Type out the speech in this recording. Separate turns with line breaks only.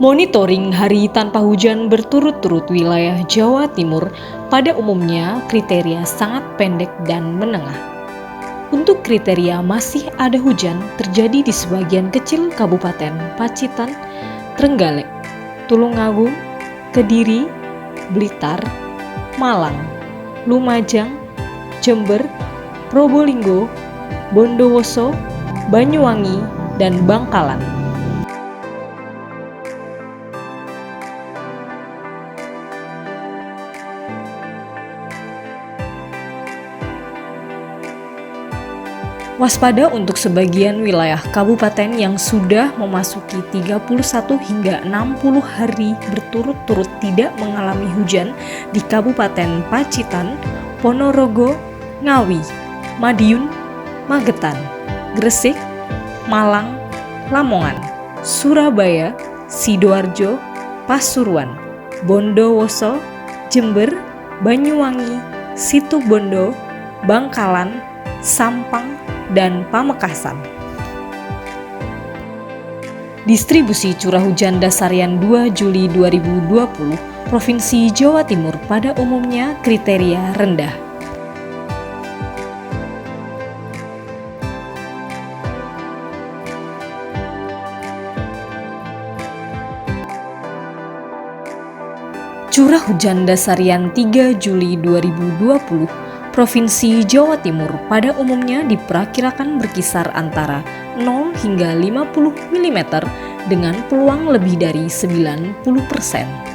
Monitoring hari tanpa hujan berturut-turut wilayah Jawa Timur pada umumnya kriteria sangat pendek dan menengah. Untuk kriteria masih ada hujan terjadi di sebagian kecil Kabupaten Pacitan, Trenggalek, Tulungagung, Kediri, Blitar, Malang, Lumajang, Jember, Probolinggo, Bondowoso, Banyuwangi, dan Bangkalan. Waspada untuk sebagian wilayah kabupaten yang sudah memasuki 31 hingga 60 hari berturut-turut tidak mengalami hujan di Kabupaten Pacitan, Ponorogo, Ngawi, Madiun, Magetan, Gresik, Malang, Lamongan, Surabaya, Sidoarjo, Pasuruan, Bondowoso, Jember, Banyuwangi, Situbondo, Bangkalan, Sampang, dan Pamekasan. Distribusi curah hujan dasarian 2 Juli 2020 Provinsi Jawa Timur pada umumnya kriteria rendah. Curah hujan dasarian 3 Juli 2020 Provinsi Jawa Timur pada umumnya diperkirakan berkisar antara 0 hingga 50 mm dengan peluang lebih dari 90%.